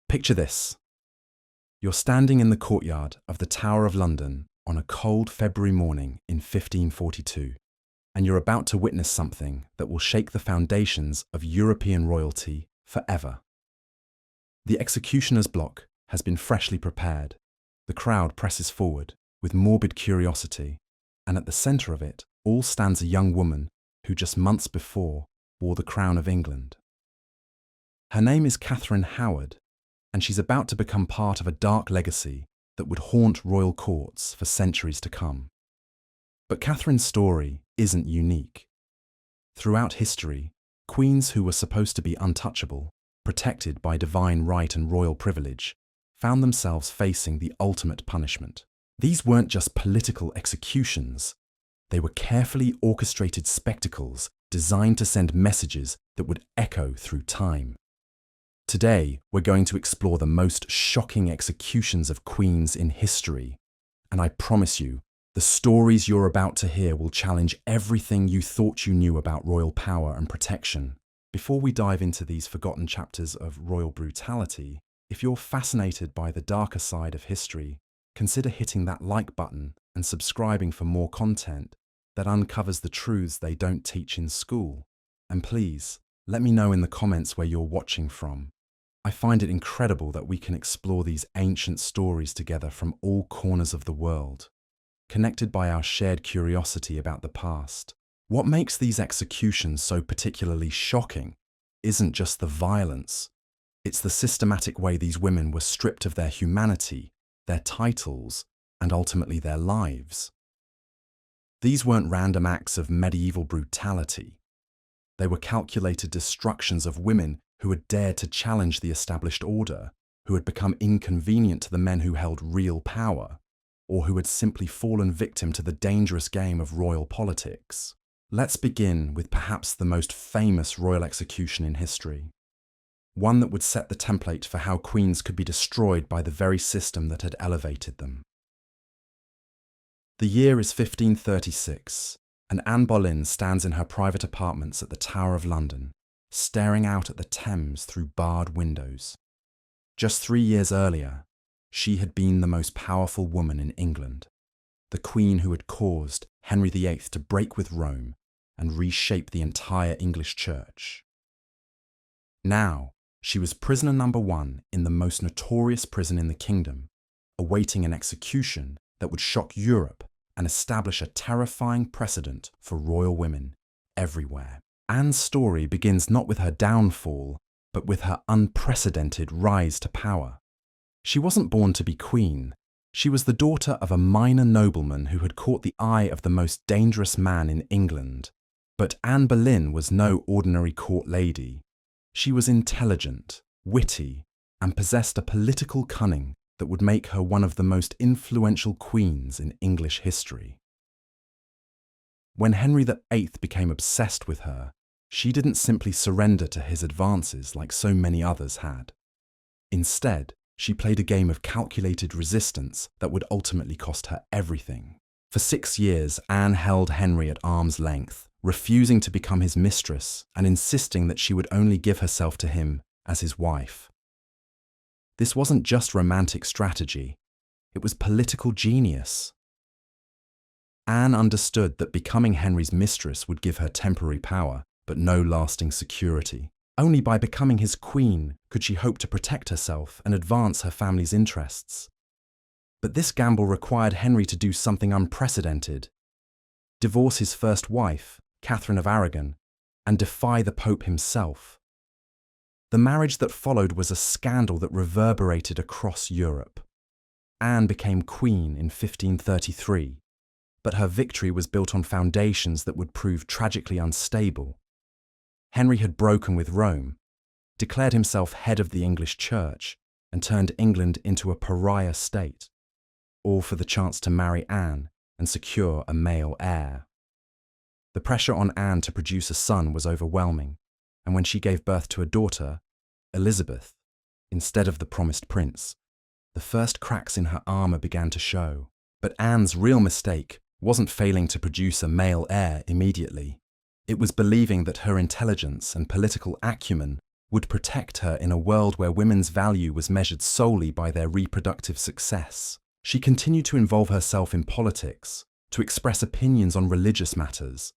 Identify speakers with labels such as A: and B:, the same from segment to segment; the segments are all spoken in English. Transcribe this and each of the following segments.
A: Picture this. You're standing in the courtyard of the Tower of London on a cold February morning in 1542, and you're about to witness something that will shake the foundations of European royalty forever. The executioner's block has been freshly prepared. The crowd presses forward with morbid curiosity, and at the centre of it all stands a young woman who just months before wore the crown of England. Her name is Catherine Howard, and she's about to become part of a dark legacy that would haunt royal courts for centuries to come. But Catherine's story isn't unique. Throughout history, queens who were supposed to be untouchable, protected by divine right and royal privilege, found themselves facing the ultimate punishment. These weren't just political executions. They were carefully orchestrated spectacles designed to send messages that would echo through time. Today, we're going to explore the most shocking executions of queens in history, and I promise you, the stories you're about to hear will challenge everything you thought you knew about royal power and protection. Before we dive into these forgotten chapters of royal brutality, if you're fascinated by the darker side of history, consider hitting that like button and subscribing for more content that uncovers the truths they don't teach in school. And please, let me know in the comments where you're watching from. I find it incredible that we can explore these ancient stories together from all corners of the world, connected by our shared curiosity about the past. What makes these executions so particularly shocking isn't just the violence, it's the systematic way these women were stripped of their humanity, their titles, and ultimately their lives. These weren't random acts of medieval brutality. They were calculated destructions of women who had dared to challenge the established order, who had become inconvenient to the men who held real power, or who had simply fallen victim to the dangerous game of royal politics. Let's begin with perhaps the most famous royal execution in history, one that would set the template for how queens could be destroyed by the very system that had elevated them. The year is 1536, and Anne Boleyn stands in her private apartments at the Tower of London, staring out at the Thames through barred windows. Just 3 years earlier, she had been the most powerful woman in England, the queen who had caused Henry VIII to break with Rome and reshape the entire English church. Now, she was prisoner number 1 in the most notorious prison in the kingdom, awaiting an execution that would shock Europe and establish a terrifying precedent for royal women everywhere. Anne's story begins not with her downfall, but with her unprecedented rise to power. She wasn't born to be queen. She was the daughter of a minor nobleman who had caught the eye of the most dangerous man in England. But Anne Boleyn was no ordinary court lady. She was intelligent, witty, and possessed a political cunning that would make her one of the most influential queens in English history. When Henry VIII became obsessed with her, she didn't simply surrender to his advances like so many others had. Instead, she played a game of calculated resistance that would ultimately cost her everything. For 6 years, Anne held Henry at arm's length, refusing to become his mistress and insisting that she would only give herself to him as his wife. This wasn't just romantic strategy, it was political genius. Anne understood that becoming Henry's mistress would give her temporary power, but no lasting security. Only by becoming his queen could she hope to protect herself and advance her family's interests. But this gamble required Henry to do something unprecedented: divorce his first wife, Catherine of Aragon, and defy the Pope himself. The marriage that followed was a scandal that reverberated across Europe. Anne became queen in 1533, but her victory was built on foundations that would prove tragically unstable. Henry had broken with Rome, declared himself head of the English church, and turned England into a pariah state, all for the chance to marry Anne and secure a male heir. The pressure on Anne to produce a son was overwhelming, and when she gave birth to a daughter, Elizabeth, instead of the promised prince, the first cracks in her armour began to show. But Anne's real mistake wasn't failing to produce a male heir immediately. It was believing that her intelligence and political acumen would protect her in a world where women's value was measured solely by their reproductive success. She continued to involve herself in politics, to express opinions on religious matters,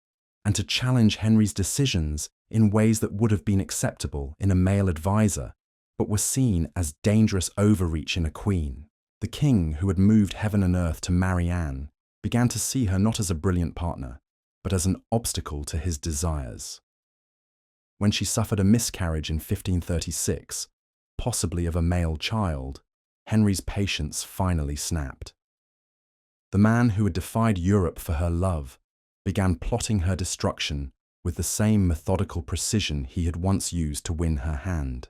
A: and to challenge Henry's decisions in ways that would have been acceptable in a male advisor, but were seen as dangerous overreach in a queen. The king, who had moved heaven and earth to marry Anne, began to see her not as a brilliant partner, but as an obstacle to his desires. When she suffered a miscarriage in 1536, possibly of a male child, Henry's patience finally snapped. The man who had defied Europe for her love began plotting her destruction with the same methodical precision he had once used to win her hand.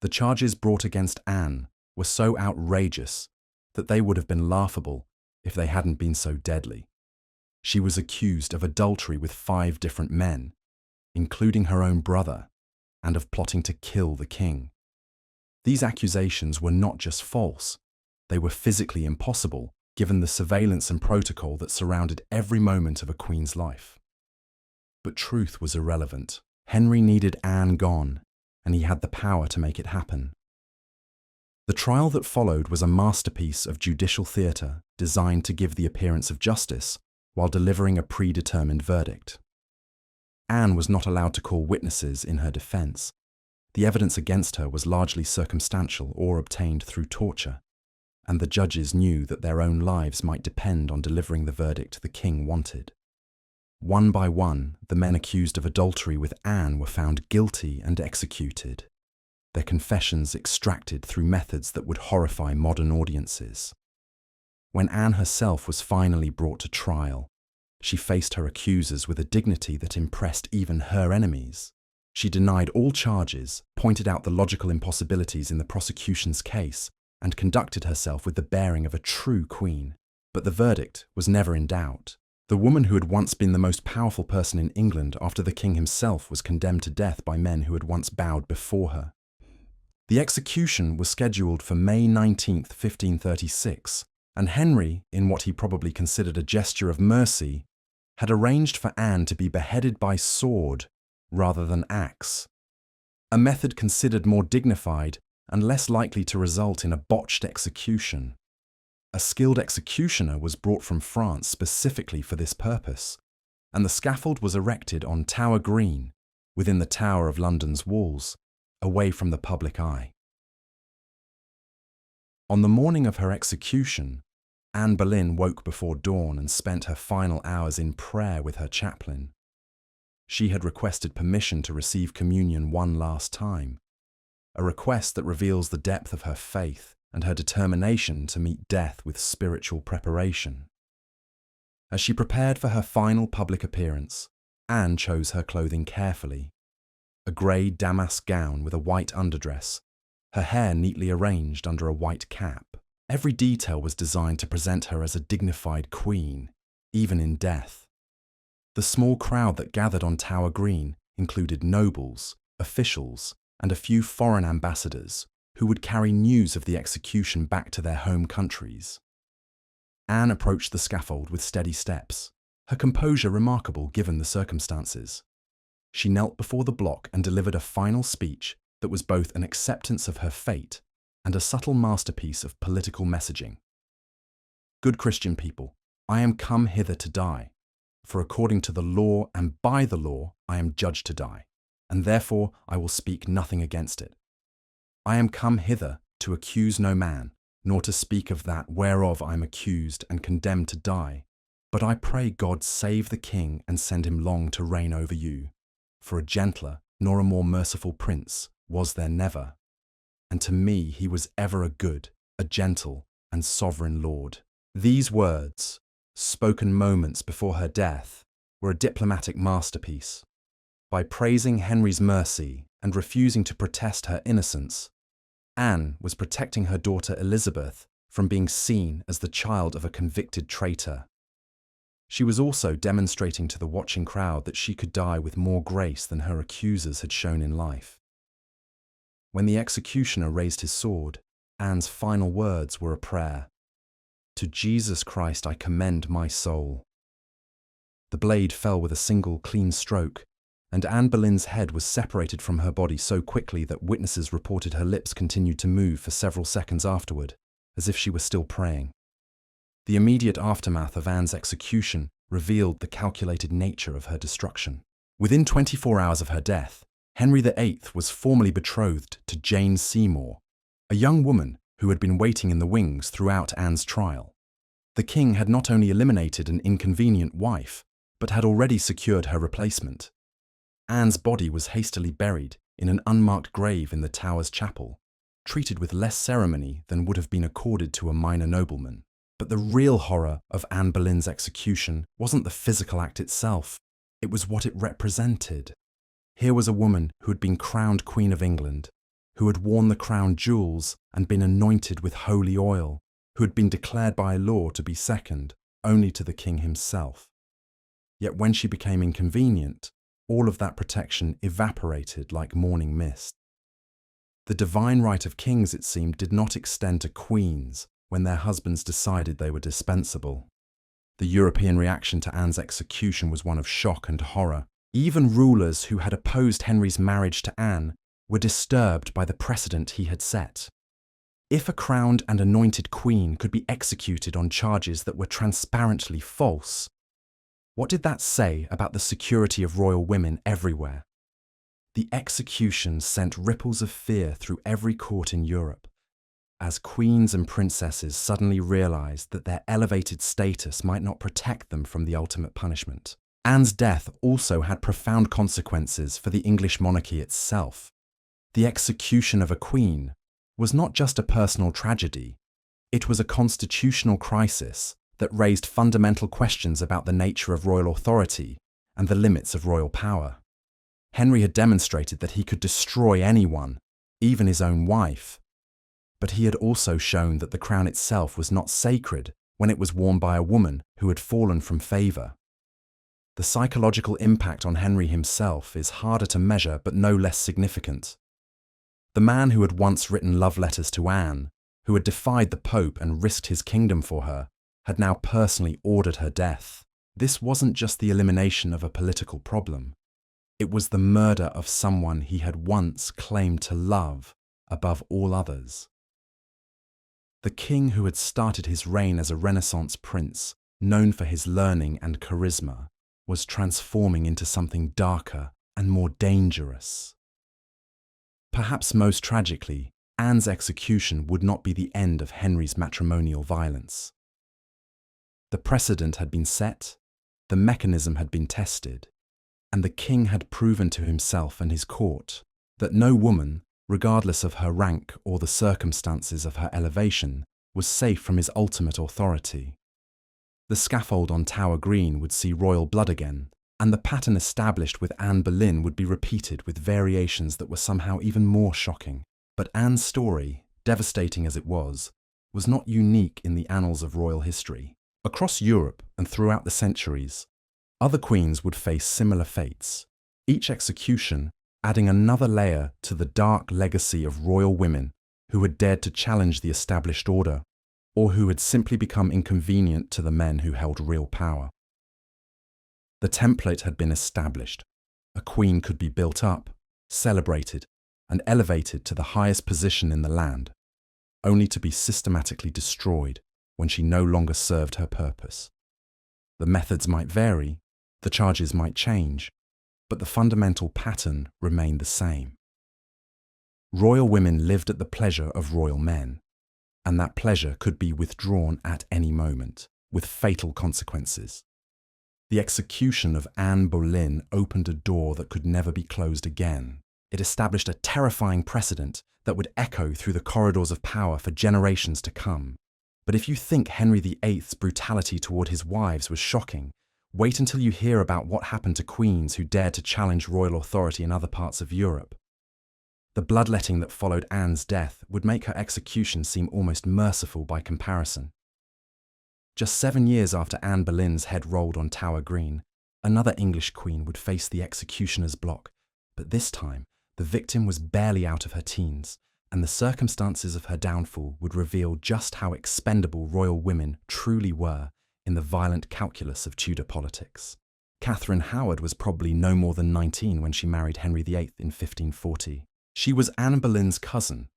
A: The charges brought against Anne were so outrageous that they would have been laughable if they hadn't been so deadly. She was accused of adultery with 5 different men, including her own brother, and of plotting to kill the king. These accusations were not just false, they were physically impossible, given the surveillance and protocol that surrounded every moment of a queen's life. But truth was irrelevant. Henry needed Anne gone, and he had the power to make it happen. The trial that followed was a masterpiece of judicial theatre designed to give the appearance of justice while delivering a predetermined verdict. Anne was not allowed to call witnesses in her defence. The evidence against her was largely circumstantial or obtained through torture, and the judges knew that their own lives might depend on delivering the verdict the king wanted. One by one, the men accused of adultery with Anne were found guilty and executed, their confessions extracted through methods that would horrify modern audiences. When Anne herself was finally brought to trial, she faced her accusers with a dignity that impressed even her enemies. She denied all charges, pointed out the logical impossibilities in the prosecution's case, and conducted herself with the bearing of a true queen. But the verdict was never in doubt. The woman who had once been the most powerful person in England after the king himself was condemned to death by men who had once bowed before her. The execution was scheduled for May 19, 1536, and Henry, in what he probably considered a gesture of mercy, had arranged for Anne to be beheaded by sword rather than axe, a method considered more dignified and less likely to result in a botched execution. A skilled executioner was brought from France specifically for this purpose, and the scaffold was erected on Tower Green, within the Tower of London's walls, away from the public eye. On the morning of her execution, Anne Boleyn woke before dawn and spent her final hours in prayer with her chaplain. She had requested permission to receive communion one last time, a request that reveals the depth of her faith and her determination to meet death with spiritual preparation. As she prepared for her final public appearance, Anne chose her clothing carefully. A grey damask gown with a white underdress, her hair neatly arranged under a white cap. Every detail was designed to present her as a dignified queen, even in death. The small crowd that gathered on Tower Green included nobles, officials, and a few foreign ambassadors who would carry news of the execution back to their home countries. Anne approached the scaffold with steady steps, her composure remarkable given the circumstances. She knelt before the block and delivered a final speech that was both an acceptance of her fate and a subtle masterpiece of political messaging. Good Christian people, I am come hither to die, for according to the law and by the law I am judged to die, and therefore I will speak nothing against it. I am come hither to accuse no man, nor to speak of that whereof I am accused and condemned to die. But I pray God save the king and send him long to reign over you. For a gentler nor a more merciful prince was there never. And to me he was ever a good, a gentle, and sovereign lord. These words, spoken moments before her death, were a diplomatic masterpiece. By praising Henry's mercy and refusing to protest her innocence, Anne was protecting her daughter Elizabeth from being seen as the child of a convicted traitor. She was also demonstrating to the watching crowd that she could die with more grace than her accusers had shown in life. When the executioner raised his sword, Anne's final words were a prayer. To Jesus Christ I commend my soul. The blade fell with a single clean stroke, and Anne Boleyn's head was separated from her body so quickly that witnesses reported her lips continued to move for several seconds afterward, as if she were still praying. The immediate aftermath of Anne's execution revealed the calculated nature of her destruction. Within 24 hours of her death, Henry VIII was formally betrothed to Jane Seymour, a young woman who had been waiting in the wings throughout Anne's trial. The king had not only eliminated an inconvenient wife, but had already secured her replacement. Anne's body was hastily buried in an unmarked grave in the Tower's chapel, treated with less ceremony than would have been accorded to a minor nobleman. But the real horror of Anne Boleyn's execution wasn't the physical act itself, it was what it represented. Here was a woman who had been crowned Queen of England, who had worn the crown jewels and been anointed with holy oil, who had been declared by law to be second only to the king himself. Yet when she became inconvenient, all of that protection evaporated like morning mist. The divine right of kings, it seemed, did not extend to queens when their husbands decided they were dispensable. The European reaction to Anne's execution was one of shock and horror. Even rulers who had opposed Henry's marriage to Anne were disturbed by the precedent he had set. If a crowned and anointed queen could be executed on charges that were transparently false, what did that say about the security of royal women everywhere? The execution sent ripples of fear through every court in Europe, as queens and princesses suddenly realized that their elevated status might not protect them from the ultimate punishment. Anne's death also had profound consequences for the English monarchy itself. The execution of a queen was not just a personal tragedy, it was a constitutional crisis that raised fundamental questions about the nature of royal authority and the limits of royal power. Henry had demonstrated that he could destroy anyone, even his own wife, but he had also shown that the crown itself was not sacred when it was worn by a woman who had fallen from favour. The psychological impact on Henry himself is harder to measure but no less significant. The man who had once written love letters to Anne, who had defied the Pope and risked his kingdom for her, had now personally ordered her death. This wasn't just the elimination of a political problem. It was the murder of someone he had once claimed to love above all others. The king who had started his reign as a Renaissance prince, known for his learning and charisma, was transforming into something darker and more dangerous. Perhaps most tragically, Anne's execution would not be the end of Henry's matrimonial violence. The precedent had been set, the mechanism had been tested, and the king had proven to himself and his court that no woman, regardless of her rank or the circumstances of her elevation, was safe from his ultimate authority. The scaffold on Tower Green would see royal blood again, and the pattern established with Anne Boleyn would be repeated with variations that were somehow even more shocking. But Anne's story, devastating as it was not unique in the annals of royal history. Across Europe and throughout the centuries, other queens would face similar fates, each execution adding another layer to the dark legacy of royal women who had dared to challenge the established order, or who had simply become inconvenient to the men who held real power. The template had been established. A queen could be built up, celebrated, and elevated to the highest position in the land, only to be systematically destroyed when she no longer served her purpose. The methods might vary, the charges might change, but the fundamental pattern remained the same. Royal women lived at the pleasure of royal men, and that pleasure could be withdrawn at any moment, with fatal consequences. The execution of Anne Boleyn opened a door that could never be closed again. It established a terrifying precedent that would echo through the corridors of power for generations to come. But if you think Henry VIII's brutality toward his wives was shocking, wait until you hear about what happened to queens who dared to challenge royal authority in other parts of Europe. The bloodletting that followed Anne's death would make her execution seem almost merciful by comparison. Just 7 years after Anne Boleyn's head rolled on Tower Green, another English queen would face the executioner's block, but this time the victim was barely out of her teens, and the circumstances of her downfall would reveal just how expendable royal women truly were in the violent calculus of Tudor politics. Catherine Howard was probably no more than 19 when she married Henry VIII in 1540. She was Anne Boleyn's cousin,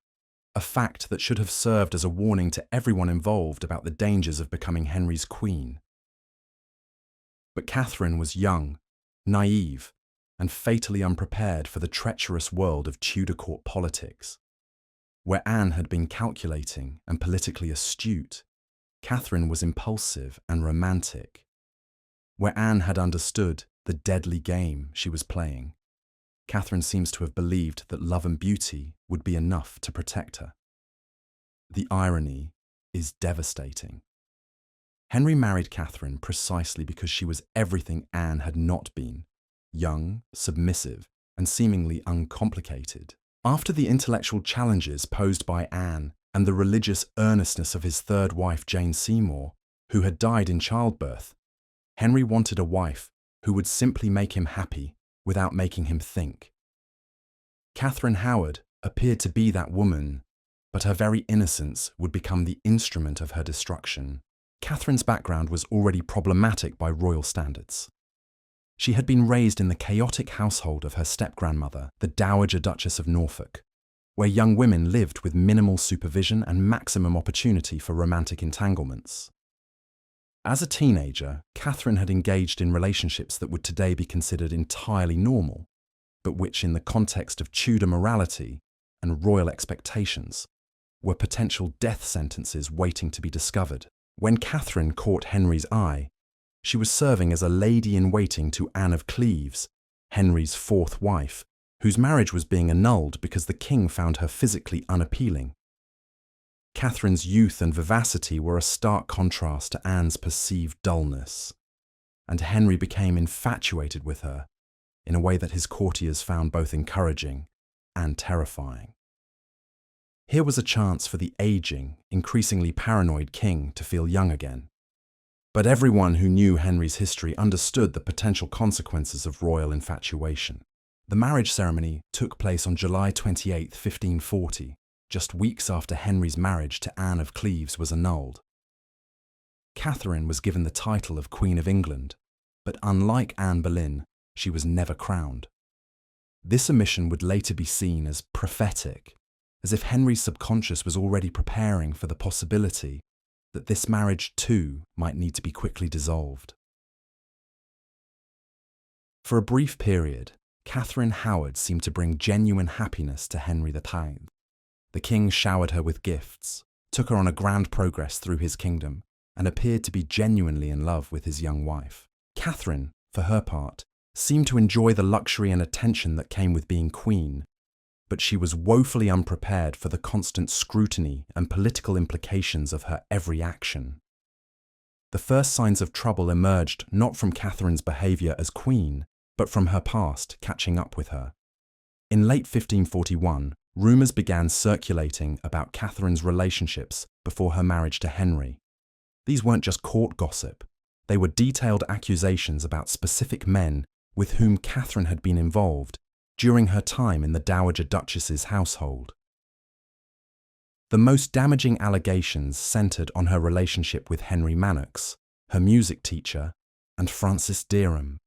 A: a fact that should have served as a warning to everyone involved about the dangers of becoming Henry's queen. But Catherine was young, naive, and fatally unprepared for the treacherous world of Tudor court politics. Where Anne had been calculating and politically astute, Catherine was impulsive and romantic. Where Anne had understood the deadly game she was playing, Catherine seems to have believed that love and beauty would be enough to protect her. The irony is devastating. Henry married Catherine precisely because she was everything Anne had not been: young, submissive, and seemingly uncomplicated. After the intellectual challenges posed by Anne and the religious earnestness of his third wife, Jane Seymour, who had died in childbirth, Henry wanted a wife who would simply make him happy without making him think. Catherine Howard appeared to be that woman, but her very innocence would become the instrument of her destruction. Catherine's background was already problematic by royal standards. She had been raised in the chaotic household of her step-grandmother, the Dowager Duchess of Norfolk, where young women lived with minimal supervision and maximum opportunity for romantic entanglements. As a teenager, Catherine had engaged in relationships that would today be considered entirely normal, but which, in the context of Tudor morality and royal expectations, were potential death sentences waiting to be discovered. When Catherine caught Henry's eye, she was serving as a lady-in-waiting to Anne of Cleves, Henry's fourth wife, whose marriage was being annulled because the king found her physically unappealing. Catherine's youth and vivacity were a stark contrast to Anne's perceived dullness, and Henry became infatuated with her in a way that his courtiers found both encouraging and terrifying. Here was a chance for the aging, increasingly paranoid king to feel young again. But everyone who knew Henry's history understood the potential consequences of royal infatuation. The marriage ceremony took place on July 28, 1540, just weeks after Henry's marriage to Anne of Cleves was annulled. Catherine was given the title of Queen of England, but unlike Anne Boleyn, she was never crowned. This omission would later be seen as prophetic, as if Henry's subconscious was already preparing for the possibility that this marriage too might need to be quickly dissolved. For a brief period, Catherine Howard seemed to bring genuine happiness to Henry VIII. The king showered her with gifts, took her on a grand progress through his kingdom, and appeared to be genuinely in love with his young wife. Catherine, for her part, seemed to enjoy the luxury and attention that came with being queen, but she was woefully unprepared for the constant scrutiny and political implications of her every action. The first signs of trouble emerged not from Catherine's behaviour as queen, but from her past catching up with her. In late 1541, rumours began circulating about Catherine's relationships before her marriage to Henry. These weren't just court gossip, they were detailed accusations about specific men with whom Catherine had been involved during her time in the Dowager Duchess's household. The most damaging allegations centred on her relationship with Henry Manox, her music teacher, and Francis Derham,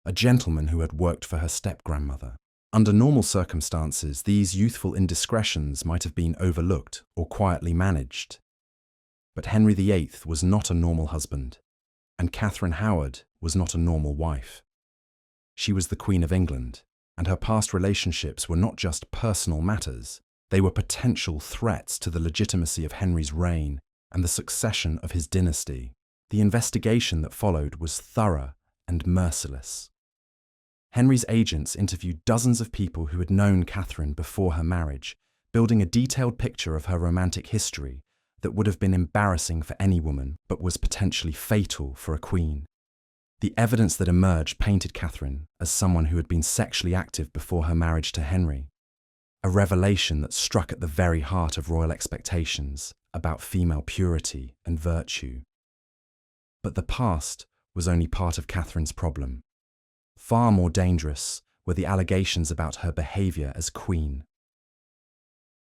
A: a gentleman who had worked for her step-grandmother. Under normal circumstances, these youthful indiscretions might have been overlooked or quietly managed. But Henry VIII was not a normal husband, and Catherine Howard was not a normal wife. She was the Queen of England, and her past relationships were not just personal matters, they were potential threats to the legitimacy of Henry's reign and the succession of his dynasty. The investigation that followed was thorough and merciless. Henry's agents interviewed dozens of people who had known Catherine before her marriage, building a detailed picture of her romantic history that would have been embarrassing for any woman, but was potentially fatal for a queen. The evidence that emerged painted Catherine as someone who had been sexually active before her marriage to Henry, a revelation that struck at the very heart of royal expectations about female purity and virtue. But the past was only part of Catherine's problem. Far more dangerous were the allegations about her behaviour as queen.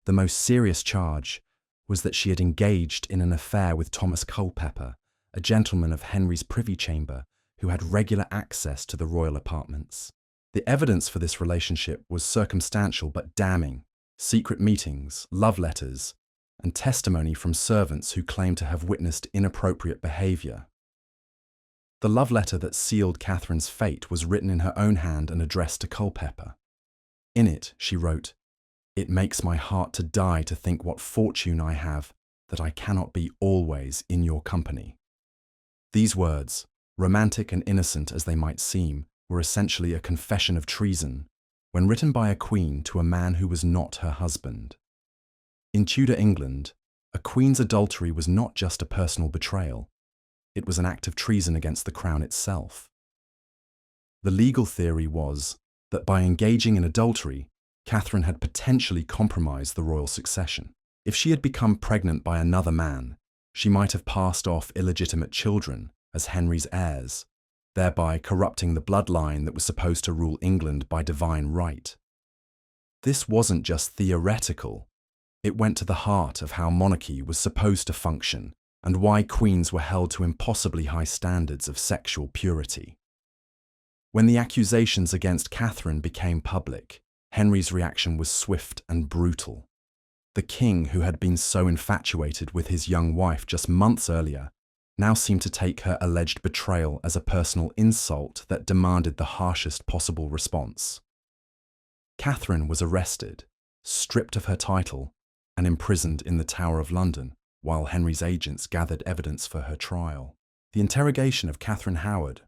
A: The most serious charge was that she had engaged in an affair with Thomas Culpeper, a gentleman of Henry's privy chamber, who had regular access to the royal apartments. The evidence for this relationship was circumstantial but damning: secret meetings, love letters, and testimony from servants who claimed to have witnessed inappropriate behaviour. The love letter that sealed Catherine's fate was written in her own hand and addressed to Culpeper. In it, she wrote, "It makes my heart to die to think what fortune I have, that I cannot be always in your company." These words, romantic and innocent as they might seem, were essentially a confession of treason, when written by a queen to a man who was not her husband. In Tudor England, a queen's adultery was not just a personal betrayal. It was an act of treason against the crown itself. The legal theory was that by engaging in adultery, Catherine had potentially compromised the royal succession. If she had become pregnant by another man, she might have passed off illegitimate children as Henry's heirs, thereby corrupting the bloodline that was supposed to rule England by divine right. This wasn't just theoretical. It went to the heart of how monarchy was supposed to function and why queens were held to impossibly high standards of sexual purity. When the accusations against Catherine became public, Henry's reaction was swift and brutal. The king, who had been so infatuated with his young wife just months earlier, now seemed to take her alleged betrayal as a personal insult that demanded the harshest possible response. Catherine was arrested, stripped of her title, and imprisoned in the Tower of London, while Henry's agents gathered evidence for her trial. The interrogation of Catherine Howard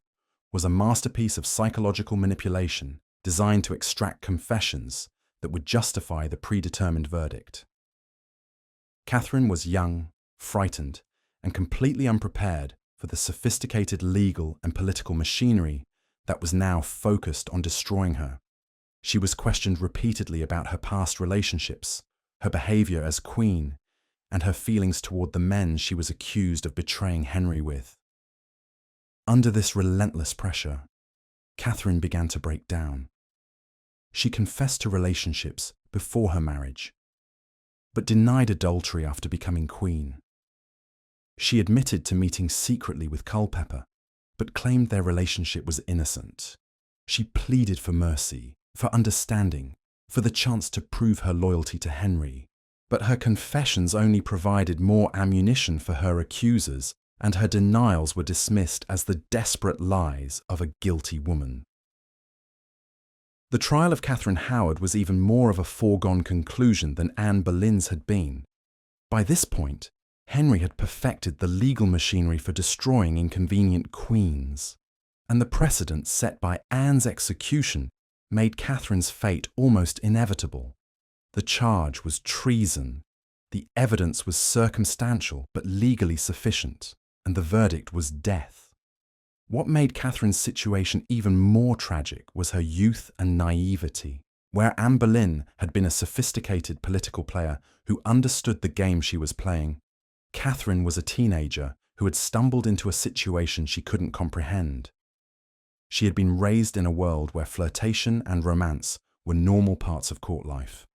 A: was a masterpiece of psychological manipulation designed to extract confessions that would justify the predetermined verdict. Catherine was young, frightened, and completely unprepared for the sophisticated legal and political machinery that was now focused on destroying her. She was questioned repeatedly about her past relationships, her behaviour as queen, and her feelings toward the men she was accused of betraying Henry with. Under this relentless pressure, Catherine began to break down. She confessed to relationships before her marriage, but denied adultery after becoming queen. She admitted to meeting secretly with Culpeper, but claimed their relationship was innocent. She pleaded for mercy, for understanding, for the chance to prove her loyalty to Henry. But her confessions only provided more ammunition for her accusers, and her denials were dismissed as the desperate lies of a guilty woman. The trial of Catherine Howard was even more of a foregone conclusion than Anne Boleyn's had been. By this point, Henry had perfected the legal machinery for destroying inconvenient queens, and the precedent set by Anne's execution made Catherine's fate almost inevitable. The charge was treason. The evidence was circumstantial but legally sufficient, and the verdict was death. What made Catherine's situation even more tragic was her youth and naivety. Where Anne Boleyn had been a sophisticated political player who understood the game she was playing, Catherine was a teenager who had stumbled into a situation she couldn't comprehend. She had been raised in a world where flirtation and romance were normal parts of court life,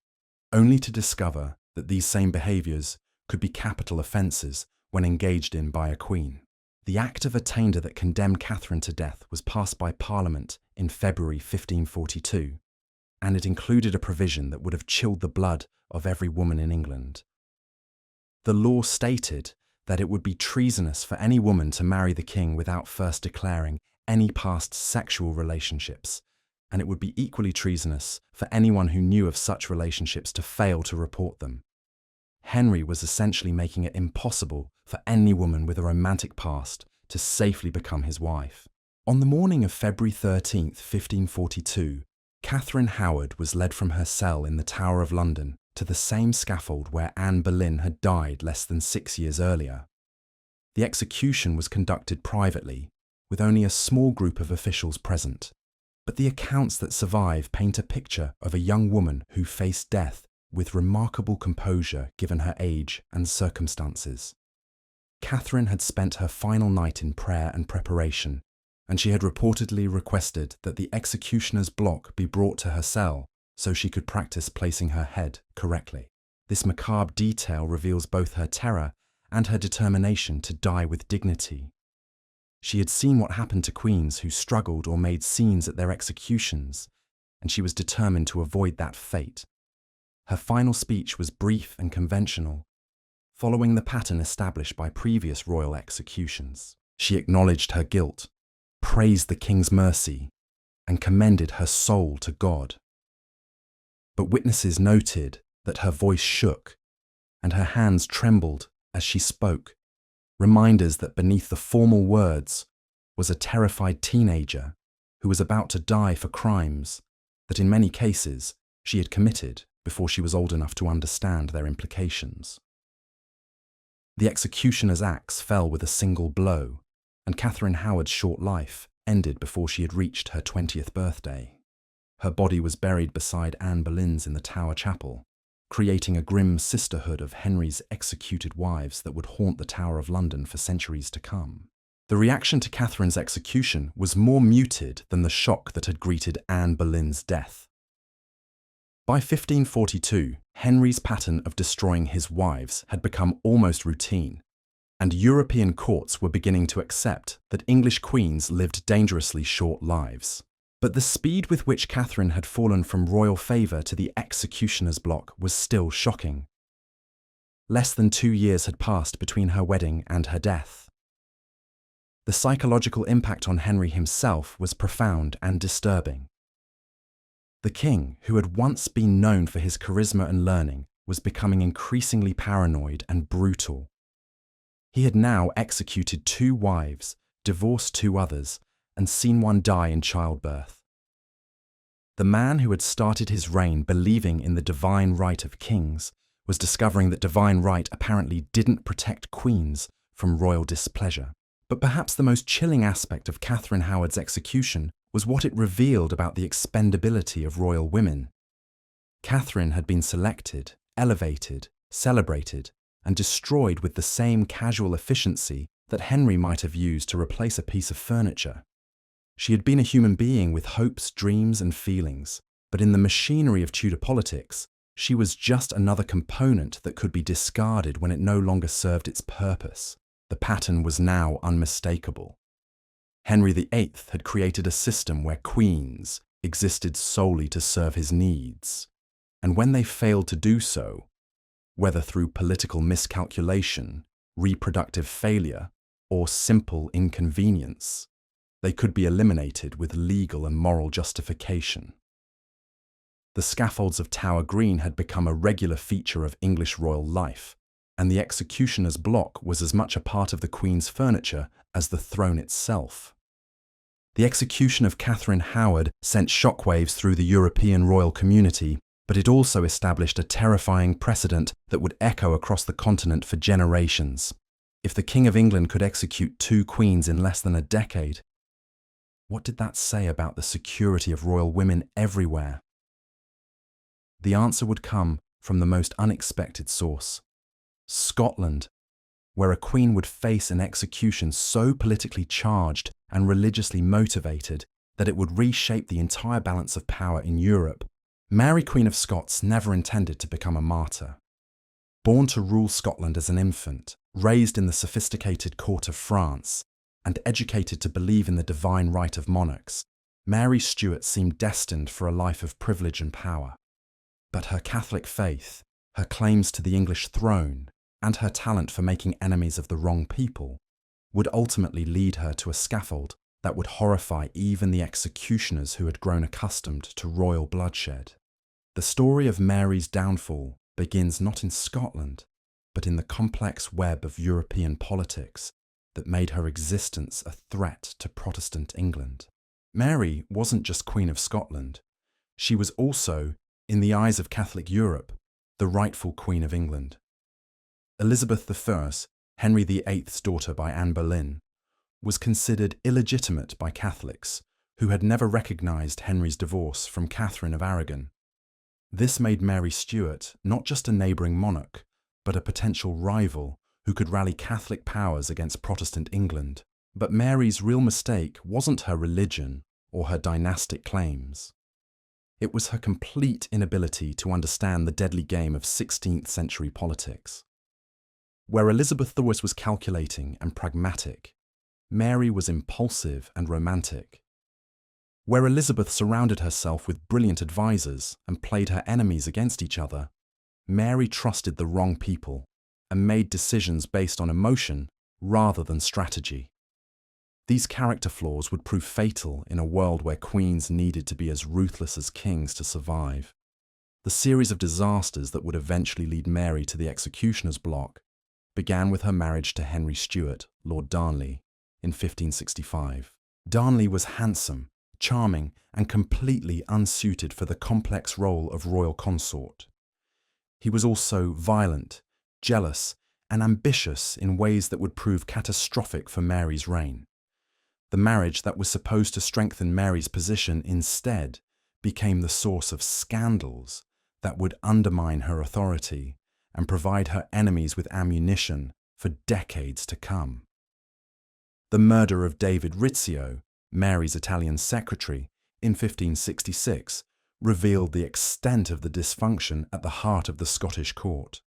A: only to discover that these same behaviours could be capital offences when engaged in by a queen. The Act of Attainder that condemned Catherine to death was passed by Parliament in February 1542, and it included a provision that would have chilled the blood of every woman in England. The law stated that it would be treasonous for any woman to marry the king without first declaring any past sexual relationships, and it would be equally treasonous for anyone who knew of such relationships to fail to report them. Henry was essentially making it impossible for any woman with a romantic past to safely become his wife. On the morning of February 13th, 1542, Catherine Howard was led from her cell in the Tower of London to the same scaffold where Anne Boleyn had died less than 6 years earlier. The execution was conducted privately, with only a small group of officials present, but the accounts that survive paint a picture of a young woman who faced death with remarkable composure given her age and circumstances. Catherine had spent her final night in prayer and preparation, and she had reportedly requested that the executioner's block be brought to her cell so she could practice placing her head correctly. This macabre detail reveals both her terror and her determination to die with dignity. She had seen what happened to queens who struggled or made scenes at their executions, and she was determined to avoid that fate. Her final speech was brief and conventional, following the pattern established by previous royal executions. She acknowledged her guilt, praised the king's mercy, and commended her soul to God. But witnesses noted that her voice shook and her hands trembled as she spoke, reminders that beneath the formal words was a terrified teenager who was about to die for crimes that in many cases she had committed before she was old enough to understand their implications. The executioner's axe fell with a single blow, and Catherine Howard's short life ended before she had reached her 20th birthday. Her body was buried beside Anne Boleyn's in the Tower Chapel, creating a grim sisterhood of Henry's executed wives that would haunt the Tower of London for centuries to come. The reaction to Catherine's execution was more muted than the shock that had greeted Anne Boleyn's death. By 1542, Henry's pattern of destroying his wives had become almost routine, and European courts were beginning to accept that English queens lived dangerously short lives. But the speed with which Catherine had fallen from royal favour to the executioner's block was still shocking. Less than 2 years had passed between her wedding and her death. The psychological impact on Henry himself was profound and disturbing. The king, who had once been known for his charisma and learning, was becoming increasingly paranoid and brutal. He had now executed 2 wives, divorced 2 others, and seen one die in childbirth. The man who had started his reign believing in the divine right of kings was discovering that divine right apparently didn't protect queens from royal displeasure. But perhaps the most chilling aspect of Catherine Howard's execution was what it revealed about the expendability of royal women. Catherine had been selected, elevated, celebrated, and destroyed with the same casual efficiency that Henry might have used to replace a piece of furniture. She had been a human being with hopes, dreams, and feelings, but in the machinery of Tudor politics, she was just another component that could be discarded when it no longer served its purpose. The pattern was now unmistakable. Henry VIII had created a system where queens existed solely to serve his needs, and when they failed to do so, whether through political miscalculation, reproductive failure, or simple inconvenience, they could be eliminated with legal and moral justification. The scaffolds of Tower Green had become a regular feature of English royal life, and the executioner's block was as much a part of the Queen's furniture as the throne itself. The execution of Catherine Howard sent shockwaves through the European royal community, but it also established a terrifying precedent that would echo across the continent for generations. If the King of England could execute 2 queens in less than a decade, what did that say about the security of royal women everywhere? The answer would come from the most unexpected source: Scotland, where a queen would face an execution so politically charged and religiously motivated that it would reshape the entire balance of power in Europe. Mary, Queen of Scots, never intended to become a martyr. Born to rule Scotland as an infant, raised in the sophisticated court of France, and educated to believe in the divine right of monarchs, Mary Stuart seemed destined for a life of privilege and power. But her Catholic faith, her claims to the English throne, and her talent for making enemies of the wrong people would ultimately lead her to a scaffold that would horrify even the executioners who had grown accustomed to royal bloodshed. The story of Mary's downfall begins not in Scotland, but in the complex web of European politics that made her existence a threat to Protestant England. Mary wasn't just Queen of Scotland. She was also, in the eyes of Catholic Europe, the rightful Queen of England. Elizabeth I, Henry VIII's daughter by Anne Boleyn, was considered illegitimate by Catholics who had never recognised Henry's divorce from Catherine of Aragon. This made Mary Stuart not just a neighbouring monarch, but a potential rival who could rally Catholic powers against Protestant England. But Mary's real mistake wasn't her religion or her dynastic claims. It was her complete inability to understand the deadly game of 16th century politics. Where Elizabeth I was calculating and pragmatic, Mary was impulsive and romantic. Where Elizabeth surrounded herself with brilliant advisors and played her enemies against each other, Mary trusted the wrong people and made decisions based on emotion rather than strategy. These character flaws would prove fatal in a world where queens needed to be as ruthless as kings to survive. The series of disasters that would eventually lead Mary to the executioner's block began with her marriage to Henry Stuart, Lord Darnley, in 1565. Darnley was handsome, charming, and completely unsuited for the complex role of royal consort. He was also violent, jealous, and ambitious in ways that would prove catastrophic for Mary's reign. The marriage that was supposed to strengthen Mary's position instead became the source of scandals that would undermine her authority and provide her enemies with ammunition for decades to come. The murder of David Rizzio, Mary's Italian secretary, in 1566 revealed the extent of the dysfunction at the heart of the Scottish court.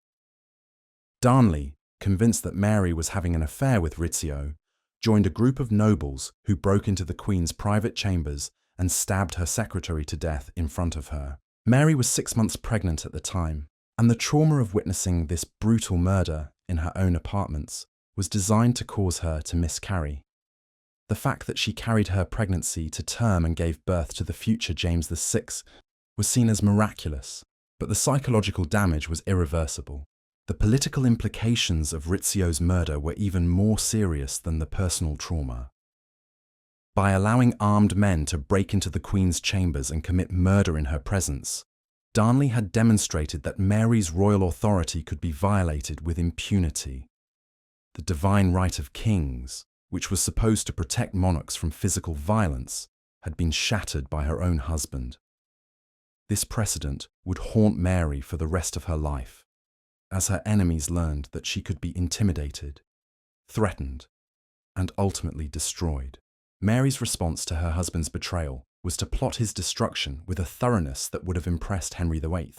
A: Darnley, convinced that Mary was having an affair with Rizzio, joined a group of nobles who broke into the Queen's private chambers and stabbed her secretary to death in front of her. Mary was 6 months pregnant at the time, and the trauma of witnessing this brutal murder in her own apartments was designed to cause her to miscarry. The fact that she carried her pregnancy to term and gave birth to the future James VI was seen as miraculous, but the psychological damage was irreversible. The political implications of Rizzio's murder were even more serious than the personal trauma. By allowing armed men to break into the Queen's chambers and commit murder in her presence, Darnley had demonstrated that Mary's royal authority could be violated with impunity. The divine right of kings, which was supposed to protect monarchs from physical violence, had been shattered by her own husband. This precedent would haunt Mary for the rest of her life, as her enemies learned that she could be intimidated, threatened, and ultimately destroyed. Mary's response to her husband's betrayal was to plot his destruction with a thoroughness that would have impressed Henry VIII.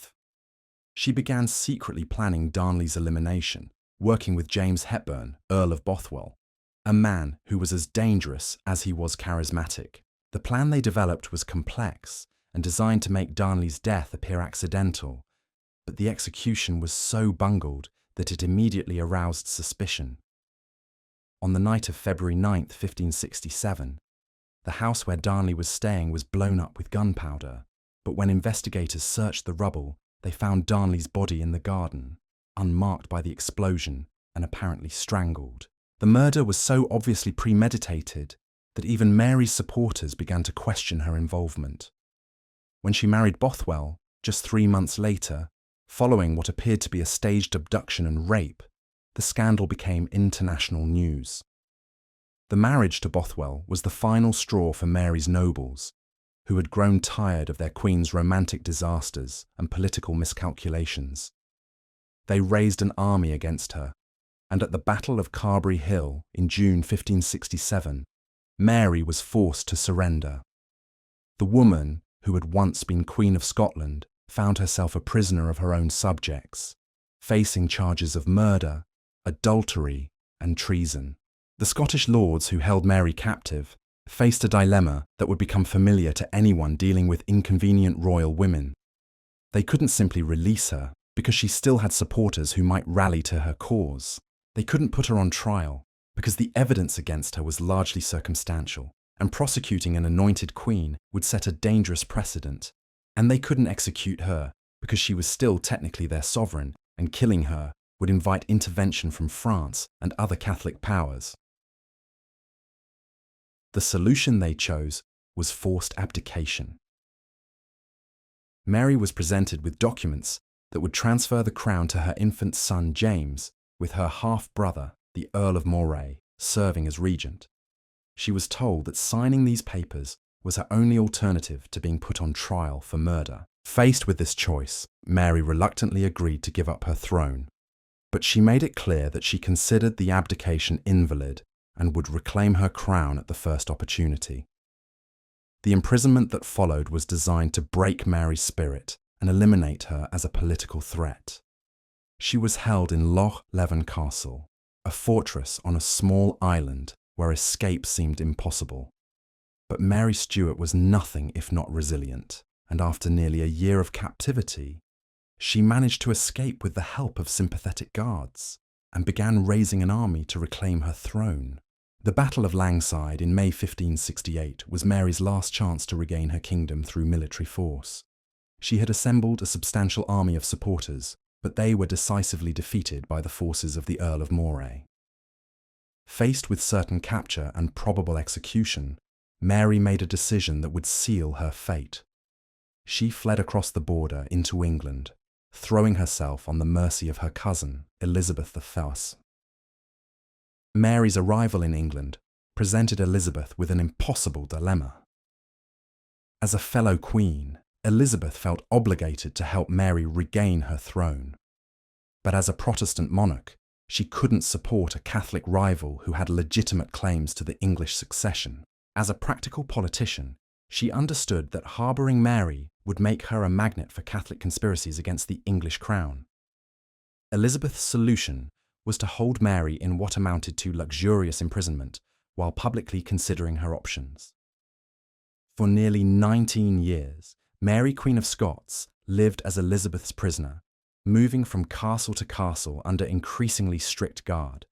A: She began secretly planning Darnley's elimination, working with James Hepburn, Earl of Bothwell, a man who was as dangerous as he was charismatic. The plan they developed was complex and designed to make Darnley's death appear accidental, but the execution was so bungled that it immediately aroused suspicion. On the night of February 9, 1567, the house where Darnley was staying was blown up with gunpowder, but when investigators searched the rubble, they found Darnley's body in the garden, unmarked by the explosion and apparently strangled. The murder was so obviously premeditated that even Mary's supporters began to question her involvement. When she married Bothwell, just 3 months later, following what appeared to be a staged abduction and rape, the scandal became international news. The marriage to Bothwell was the final straw for Mary's nobles, who had grown tired of their queen's romantic disasters and political miscalculations. They raised an army against her, and at the Battle of Carberry Hill in June 1567, Mary was forced to surrender. The woman, who had once been Queen of Scotland, found herself a prisoner of her own subjects, facing charges of murder, adultery, and treason. The Scottish lords who held Mary captive faced a dilemma that would become familiar to anyone dealing with inconvenient royal women. They couldn't simply release her because she still had supporters who might rally to her cause. They couldn't put her on trial because the evidence against her was largely circumstantial, and prosecuting an anointed queen would set a dangerous precedent. And they couldn't execute her because she was still technically their sovereign, and killing her would invite intervention from France and other Catholic powers. The solution they chose was forced abdication. Mary was presented with documents that would transfer the crown to her infant son James, with her half-brother, the Earl of Moray, serving as regent. She was told that signing these papers was her only alternative to being put on trial for murder. Faced with this choice, Mary reluctantly agreed to give up her throne, but she made it clear that she considered the abdication invalid and would reclaim her crown at the first opportunity. The imprisonment that followed was designed to break Mary's spirit and eliminate her as a political threat. She was held in Loch Leven Castle, a fortress on a small island where escape seemed impossible. But Mary Stuart was nothing if not resilient, and after nearly a year of captivity, she managed to escape with the help of sympathetic guards and began raising an army to reclaim her throne. The Battle of Langside in May 1568 was Mary's last chance to regain her kingdom through military force. She had assembled a substantial army of supporters, but they were decisively defeated by the forces of the Earl of Moray. Faced with certain capture and probable execution, Mary made a decision that would seal her fate. She fled across the border into England, throwing herself on the mercy of her cousin, Elizabeth I. Mary's arrival in England presented Elizabeth with an impossible dilemma. As a fellow queen, Elizabeth felt obligated to help Mary regain her throne. But as a Protestant monarch, she couldn't support a Catholic rival who had legitimate claims to the English succession. As a practical politician, she understood that harbouring Mary would make her a magnet for Catholic conspiracies against the English crown. Elizabeth's solution was to hold Mary in what amounted to luxurious imprisonment while publicly considering her options. For nearly 19 years, Mary, Queen of Scots, lived as Elizabeth's prisoner, moving from castle to castle under increasingly strict guard.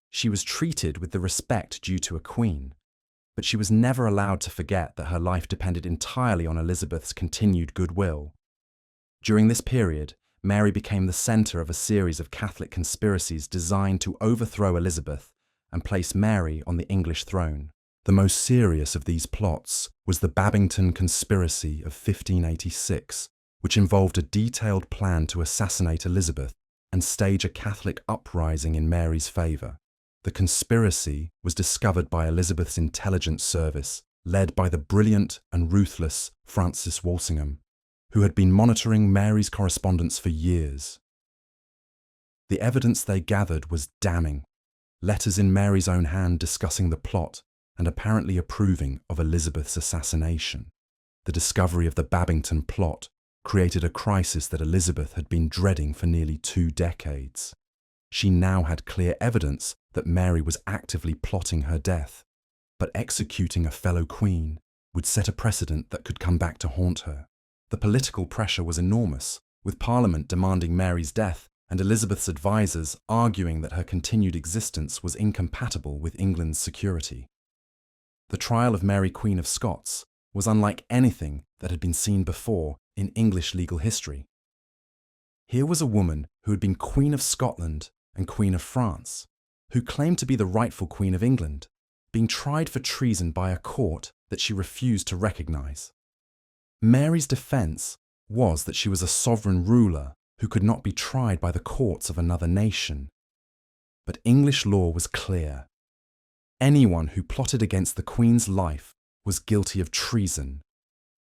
A: She was treated with the respect due to a queen, but she was never allowed to forget that her life depended entirely on Elizabeth's continued goodwill. During this period, Mary became the centre of a series of Catholic conspiracies designed to overthrow Elizabeth and place Mary on the English throne. The most serious of these plots was the Babington Conspiracy of 1586, which involved a detailed plan to assassinate Elizabeth and stage a Catholic uprising in Mary's favour. The conspiracy was discovered by Elizabeth's intelligence service, led by the brilliant and ruthless Francis Walsingham, who had been monitoring Mary's correspondence for years. The evidence they gathered was damning. Letters in Mary's own hand discussing the plot and apparently approving of Elizabeth's assassination. The discovery of the Babington plot created a crisis that Elizabeth had been dreading for nearly 2 decades. She now had clear evidence that Mary was actively plotting her death, but executing a fellow queen would set a precedent that could come back to haunt her. The political pressure was enormous, with Parliament demanding Mary's death and Elizabeth's advisers arguing that her continued existence was incompatible with England's security. The trial of Mary, Queen of Scots, was unlike anything that had been seen before in English legal history. Here was a woman who had been Queen of Scotland and Queen of France, who claimed to be the rightful Queen of England, being tried for treason by a court that she refused to recognise. Mary's defence was that she was a sovereign ruler who could not be tried by the courts of another nation. But English law was clear. Anyone who plotted against the Queen's life was guilty of treason,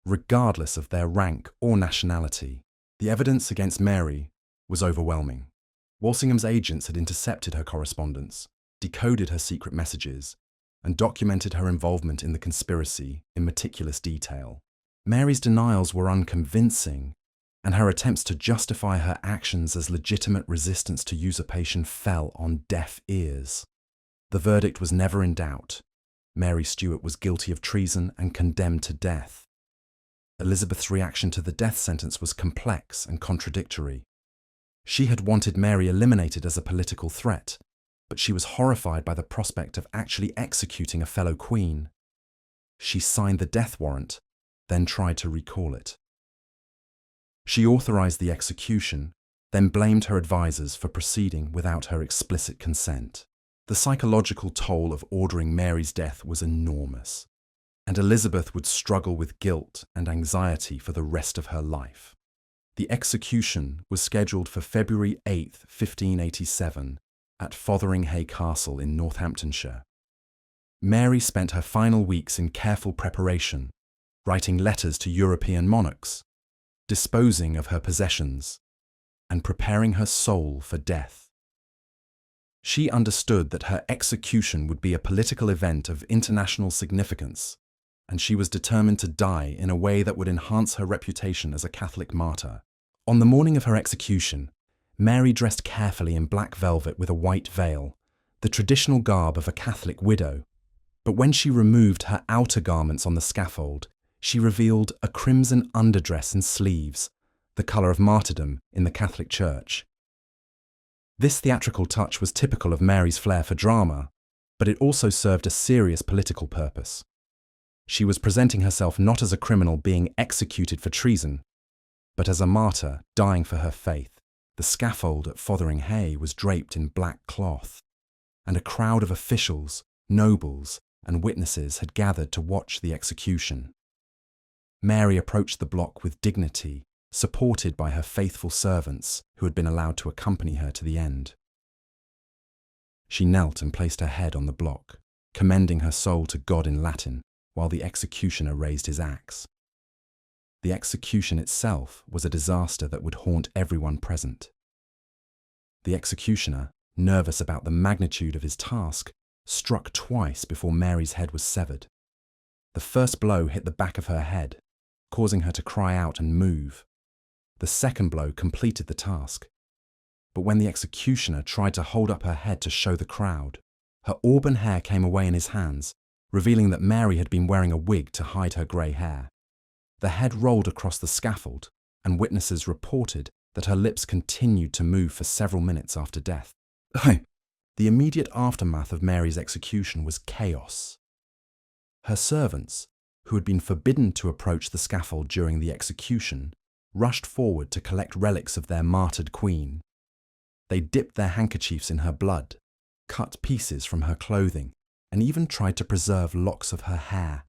A: regardless of their rank or nationality. The evidence against Mary was overwhelming. Walsingham's agents had intercepted her correspondence, decoded her secret messages, and documented her involvement in the conspiracy in meticulous detail. Mary's denials were unconvincing, and her attempts to justify her actions as legitimate resistance to usurpation fell on deaf ears. The verdict was never in doubt. Mary Stuart was guilty of treason and condemned to death. Elizabeth's reaction to the death sentence was complex and contradictory. She had wanted Mary eliminated as a political threat, but she was horrified by the prospect of actually executing a fellow queen. She signed the death warrant, then tried to recall it. She authorized the execution, then blamed her advisers for proceeding without her explicit consent. The psychological toll of ordering Mary's death was enormous, and Elizabeth would struggle with guilt and anxiety for the rest of her life. The execution was scheduled for February 8, 1587, at Fotheringhay Castle in Northamptonshire. Mary spent her final weeks in careful preparation, writing letters to European monarchs, disposing of her possessions, and preparing her soul for death. She understood that her execution would be a political event of international significance, and she was determined to die in a way that would enhance her reputation as a Catholic martyr. On the morning of her execution, Mary dressed carefully in black velvet with a white veil, the traditional garb of a Catholic widow, but when she removed her outer garments on the scaffold, she revealed a crimson underdress and sleeves, the colour of martyrdom in the Catholic Church. This theatrical touch was typical of Mary's flair for drama, but it also served a serious political purpose. She was presenting herself not as a criminal being executed for treason, but as a martyr dying for her faith. The scaffold at Fotheringhay was draped in black cloth, and a crowd of officials, nobles, and witnesses had gathered to watch the execution. Mary approached the block with dignity, supported by her faithful servants who had been allowed to accompany her to the end. She knelt and placed her head on the block, commending her soul to God in Latin, while the executioner raised his axe. The execution itself was a disaster that would haunt everyone present. The executioner, nervous about the magnitude of his task, struck twice before Mary's head was severed. The first blow hit the back of her head, causing her to cry out and move. The second blow completed the task. But when the executioner tried to hold up her head to show the crowd, her auburn hair came away in his hands, revealing that Mary had been wearing a wig to hide her grey hair. The head rolled across the scaffold, and witnesses reported that her lips continued to move for several minutes after death. The immediate aftermath of Mary's execution was chaos. Her servants, who had been forbidden to approach the scaffold during the execution, rushed forward to collect relics of their martyred queen. They dipped their handkerchiefs in her blood, cut pieces from her clothing, and even tried to preserve locks of her hair.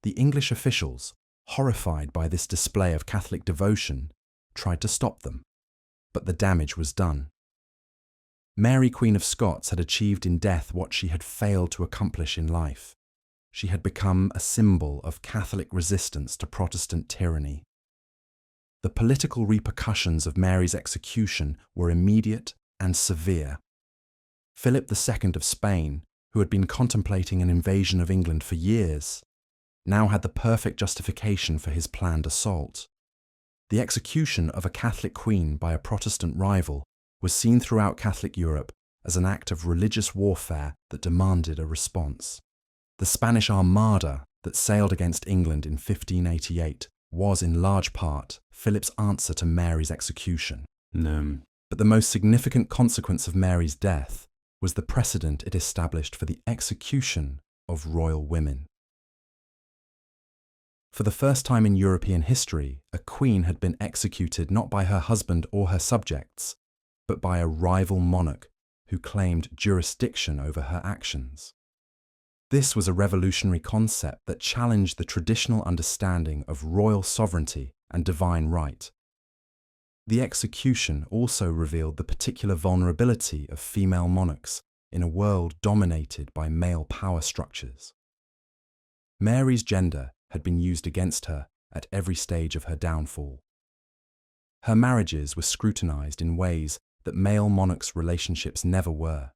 A: The English officials, horrified by this display of Catholic devotion, tried to stop them, but the damage was done. Mary, Queen of Scots, had achieved in death what she had failed to accomplish in life. She had become a symbol of Catholic resistance to Protestant tyranny. The political repercussions of Mary's execution were immediate and severe. Philip II of Spain, who had been contemplating an invasion of England for years, now had the perfect justification for his planned assault. The execution of a Catholic queen by a Protestant rival was seen throughout Catholic Europe as an act of religious warfare that demanded a response. The Spanish Armada that sailed against England in 1588 was in large part Philip's answer to Mary's execution. But the most significant consequence of Mary's death was the precedent it established for the execution of royal women. For the first time in European history, a queen had been executed not by her husband or her subjects, but by a rival monarch who claimed jurisdiction over her actions. This was a revolutionary concept that challenged the traditional understanding of royal sovereignty and divine right. The execution also revealed the particular vulnerability of female monarchs in a world dominated by male power structures. Mary's gender had been used against her at every stage of her downfall. Her marriages were scrutinized in ways that male monarchs' relationships never were.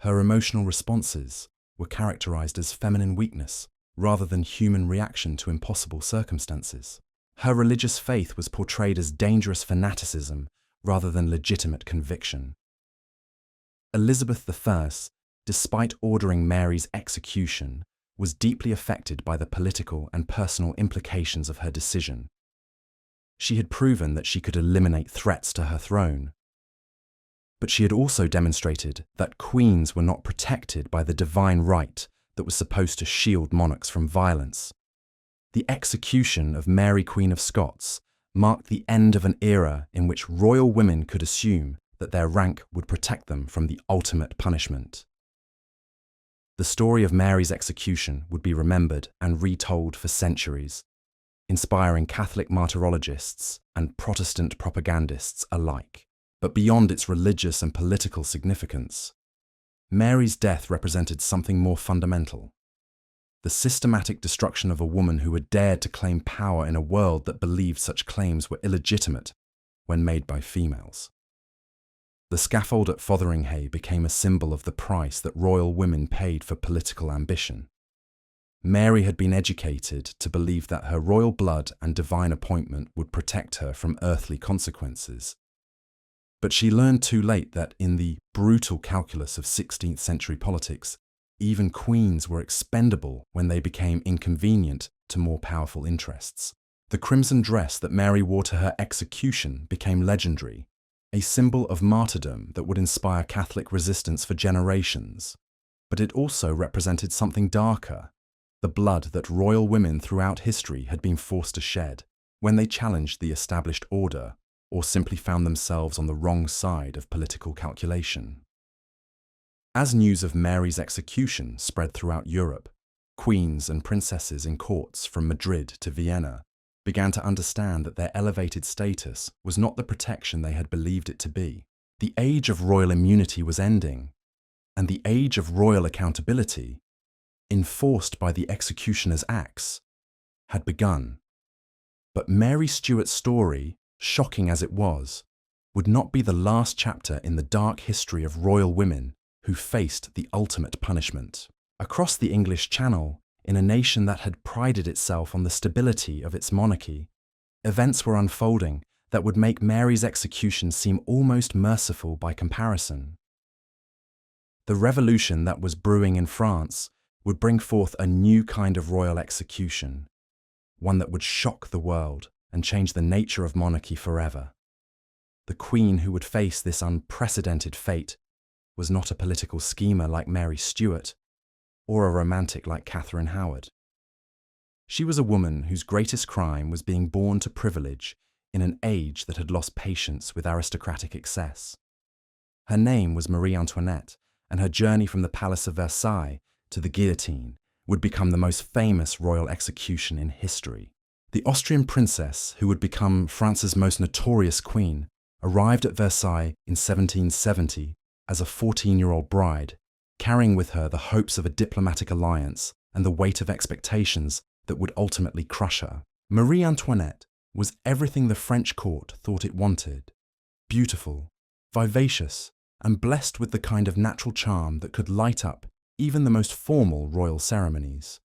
A: Her emotional responses were characterized as feminine weakness rather than human reaction to impossible circumstances. Her religious faith was portrayed as dangerous fanaticism rather than legitimate conviction. Elizabeth I, despite ordering Mary's execution, was deeply affected by the political and personal implications of her decision. She had proven that she could eliminate threats to her throne. But she had also demonstrated that queens were not protected by the divine right that was supposed to shield monarchs from violence. The execution of Mary, Queen of Scots, marked the end of an era in which royal women could assume that their rank would protect them from the ultimate punishment. The story of Mary's execution would be remembered and retold for centuries, inspiring Catholic martyrologists and Protestant propagandists alike. But beyond its religious and political significance, Mary's death represented something more fundamental: the systematic destruction of a woman who had dared to claim power in a world that believed such claims were illegitimate when made by females. The scaffold at Fotheringhay became a symbol of the price that royal women paid for political ambition. Mary had been educated to believe that her royal blood and divine appointment would protect her from earthly consequences. But she learned too late that in the brutal calculus of 16th century politics, even queens were expendable when they became inconvenient to more powerful interests. The crimson dress that Mary wore to her execution became legendary, a symbol of martyrdom that would inspire Catholic resistance for generations. But it also represented something darker, the blood that royal women throughout history had been forced to shed when they challenged the established order or simply found themselves on the wrong side of political calculation. As news of Mary's execution spread throughout Europe, queens and princesses in courts from Madrid to Vienna began to understand that their elevated status was not the protection they had believed it to be. The age of royal immunity was ending, and the age of royal accountability, enforced by the executioner's axe, had begun. But Mary Stuart's story, shocking as it was, would not be the last chapter in the dark history of royal women who faced the ultimate punishment. Across the English Channel, in a nation that had prided itself on the stability of its monarchy, events were unfolding that would make Mary's execution seem almost merciful by comparison. The revolution that was brewing in France would bring forth a new kind of royal execution, one that would shock the world and change the nature of monarchy forever. The queen who would face this unprecedented fate was not a political schemer like Mary Stuart, or a romantic like Catherine Howard. She was a woman whose greatest crime was being born to privilege in an age that had lost patience with aristocratic excess. Her name was Marie Antoinette, and her journey from the Palace of Versailles to the guillotine would become the most famous royal execution in history. The Austrian princess, who would become France's most notorious queen, arrived at Versailles in 1770 as a 14-year-old bride, carrying with her the hopes of a diplomatic alliance and the weight of expectations that would ultimately crush her. Marie Antoinette was everything the French court thought it wanted: beautiful, vivacious, and blessed with the kind of natural charm that could light up even the most formal royal ceremonies.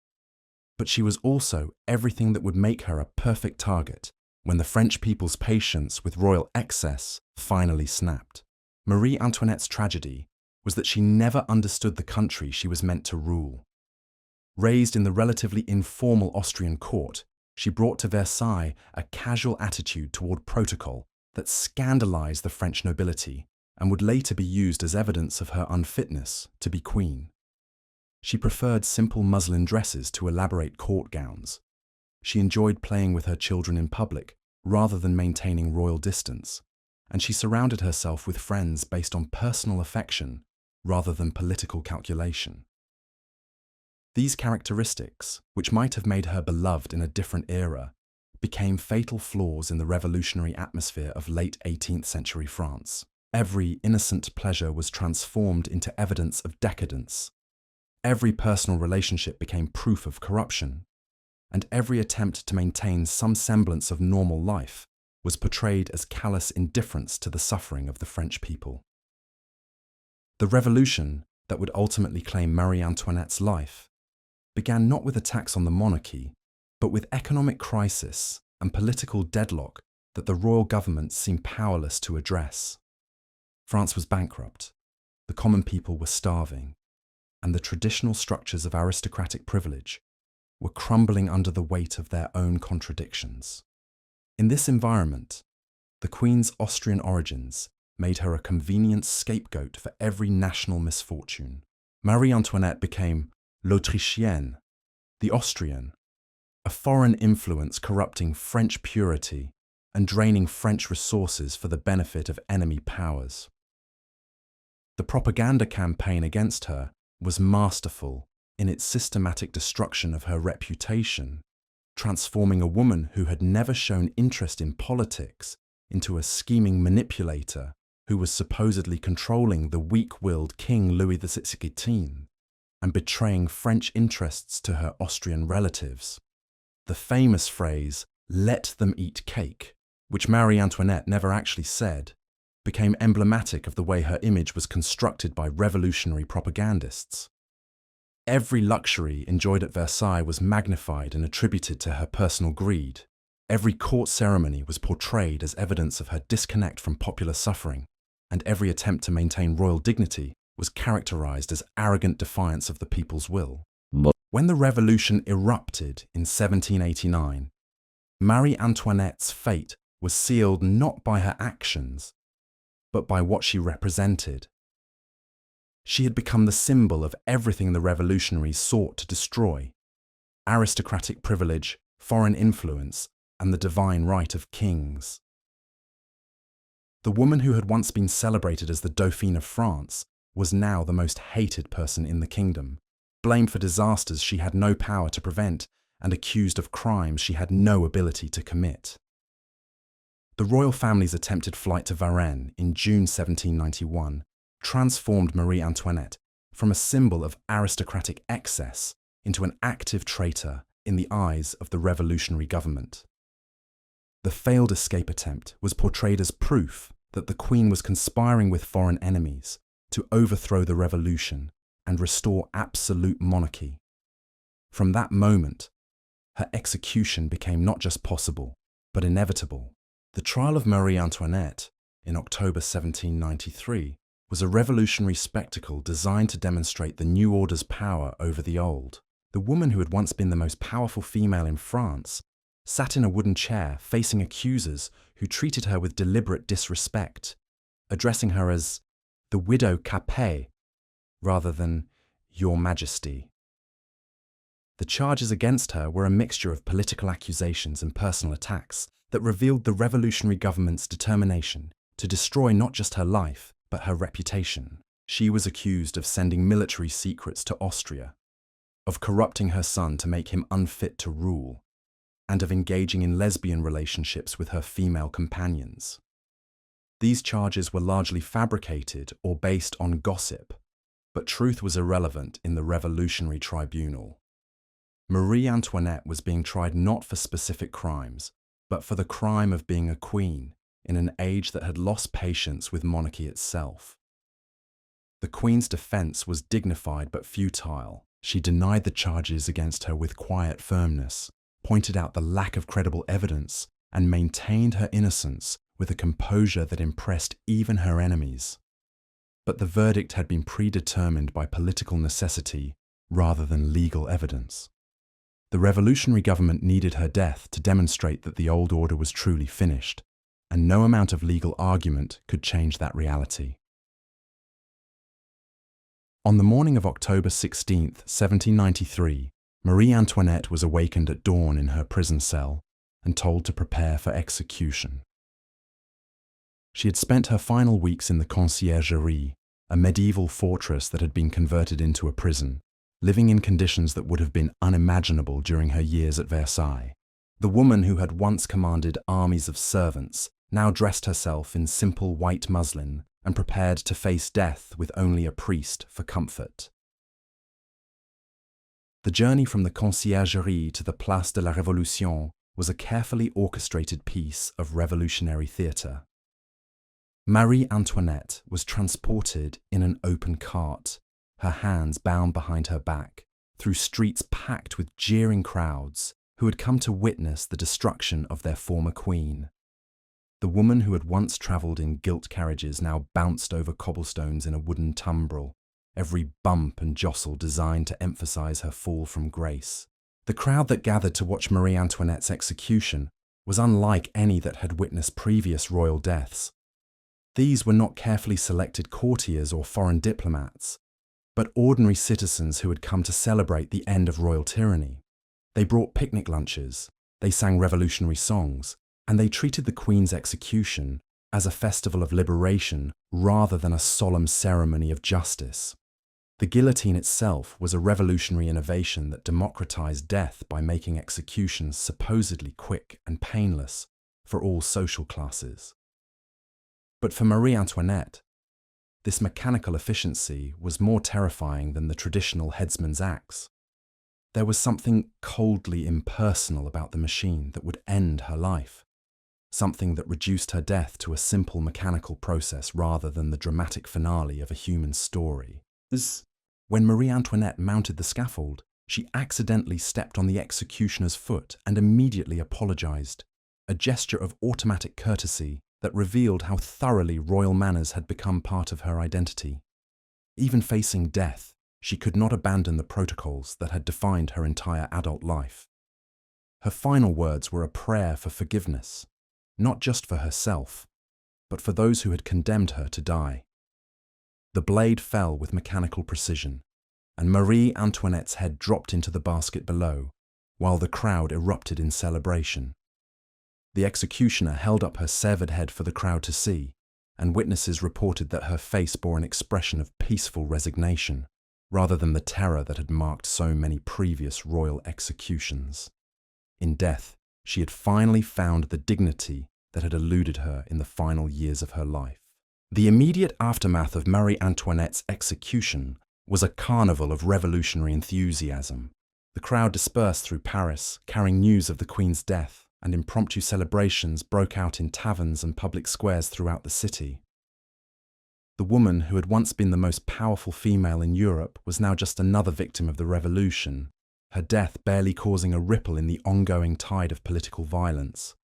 A: But she was also everything that would make her a perfect target when the French people's patience with royal excess finally snapped. Marie Antoinette's tragedy was that she never understood the country she was meant to rule. Raised in the relatively informal Austrian court, she brought to Versailles a casual attitude toward protocol that scandalized the French nobility and would later be used as evidence of her unfitness to be queen. She preferred simple muslin dresses to elaborate court gowns. She enjoyed playing with her children in public rather than maintaining royal distance, and she surrounded herself with friends based on personal affection rather than political calculation. These characteristics, which might have made her beloved in a different era, became fatal flaws in the revolutionary atmosphere of late 18th century France. Every innocent pleasure was transformed into evidence of decadence. Every personal relationship became proof of corruption, and every attempt to maintain some semblance of normal life was portrayed as callous indifference to the suffering of the French people. The revolution that would ultimately claim Marie Antoinette's life began not with attacks on the monarchy, but with economic crisis and political deadlock that the royal government seemed powerless to address. France was bankrupt, the common people were starving, and the traditional structures of aristocratic privilege were crumbling under the weight of their own contradictions. In this environment, the Queen's Austrian origins made her a convenient scapegoat for every national misfortune. Marie Antoinette became l'Autrichienne, the Austrian, a foreign influence corrupting French purity and draining French resources for the benefit of enemy powers. The propaganda campaign against her was masterful in its systematic destruction of her reputation, transforming a woman who had never shown interest in politics into a scheming manipulator who was supposedly controlling the weak-willed King Louis XVI and betraying French interests to her Austrian relatives. The famous phrase, "let them eat cake," which Marie Antoinette never actually said, became emblematic of the way her image was constructed by revolutionary propagandists. Every luxury enjoyed at Versailles was magnified and attributed to her personal greed. Every court ceremony was portrayed as evidence of her disconnect from popular suffering. and every attempt to maintain royal dignity was characterized as arrogant defiance of the people's will. When the revolution erupted in 1789, Marie Antoinette's fate was sealed not by her actions, but by what she represented. She had become the symbol of everything the revolutionaries sought to destroy: aristocratic privilege, foreign influence, and the divine right of kings. The woman who had once been celebrated as the Dauphine of France was now the most hated person in the kingdom, blamed for disasters she had no power to prevent and accused of crimes she had no ability to commit. The royal family's attempted flight to Varennes in June 1791 transformed Marie Antoinette from a symbol of aristocratic excess into an active traitor in the eyes of the revolutionary government. The failed escape attempt was portrayed as proof that the Queen was conspiring with foreign enemies to overthrow the revolution and restore absolute monarchy. From that moment, her execution became not just possible, but inevitable. The trial of Marie Antoinette in October 1793 was a revolutionary spectacle designed to demonstrate the new order's power over the old. The woman who had once been the most powerful female in France sat in a wooden chair facing accusers who treated her with deliberate disrespect, addressing her as the widow Capet rather than Your Majesty. The charges against her were a mixture of political accusations and personal attacks that revealed the revolutionary government's determination to destroy not just her life, but her reputation. She was accused of sending military secrets to Austria, of corrupting her son to make him unfit to rule, and of engaging in lesbian relationships with her female companions. These charges were largely fabricated or based on gossip, but truth was irrelevant in the revolutionary tribunal. Marie Antoinette was being tried not for specific crimes, but for the crime of being a queen in an age that had lost patience with monarchy itself. The Queen's defense was dignified but futile. She denied the charges against her with quiet firmness, pointed out the lack of credible evidence, and maintained her innocence with a composure that impressed even her enemies. But the verdict had been predetermined by political necessity rather than legal evidence. The revolutionary government needed her death to demonstrate that the old order was truly finished, and no amount of legal argument could change that reality. On the morning of October 16, 1793, Marie Antoinette was awakened at dawn in her prison cell and told to prepare for execution. She had spent her final weeks in the Conciergerie, a medieval fortress that had been converted into a prison, living in conditions that would have been unimaginable during her years at Versailles. The woman who had once commanded armies of servants now dressed herself in simple white muslin and prepared to face death with only a priest for comfort. The journey from the Conciergerie to the Place de la Révolution was a carefully orchestrated piece of revolutionary theatre. Marie Antoinette was transported in an open cart, her hands bound behind her back, through streets packed with jeering crowds who had come to witness the destruction of their former queen. The woman who had once travelled in gilt carriages now bounced over cobblestones in a wooden tumbrel, every bump and jostle designed to emphasise her fall from grace. The crowd that gathered to watch Marie Antoinette's execution was unlike any that had witnessed previous royal deaths. These were not carefully selected courtiers or foreign diplomats, but ordinary citizens who had come to celebrate the end of royal tyranny. They brought picnic lunches, they sang revolutionary songs, and they treated the Queen's execution as a festival of liberation rather than a solemn ceremony of justice. The guillotine itself was a revolutionary innovation that democratized death by making executions supposedly quick and painless for all social classes. But for Marie Antoinette, this mechanical efficiency was more terrifying than the traditional headsman's axe. There was something coldly impersonal about the machine that would end her life, something that reduced her death to a simple mechanical process rather than the dramatic finale of a human story. When Marie Antoinette mounted the scaffold, she accidentally stepped on the executioner's foot and immediately apologized, a gesture of automatic courtesy that revealed how thoroughly royal manners had become part of her identity. Even facing death, she could not abandon the protocols that had defined her entire adult life. Her final words were a prayer for forgiveness, not just for herself, but for those who had condemned her to die. The blade fell with mechanical precision, and Marie Antoinette's head dropped into the basket below, while the crowd erupted in celebration. The executioner held up her severed head for the crowd to see, and witnesses reported that her face bore an expression of peaceful resignation, rather than the terror that had marked so many previous royal executions. In death, she had finally found the dignity that had eluded her in the final years of her life. The immediate aftermath of Marie Antoinette's execution was a carnival of revolutionary enthusiasm. The crowd dispersed through Paris, carrying news of the Queen's death, and impromptu celebrations broke out in taverns and public squares throughout the city. The woman who had once been the most powerful female in Europe was now just another victim of the revolution, her death barely causing a ripple in the ongoing tide of political violence.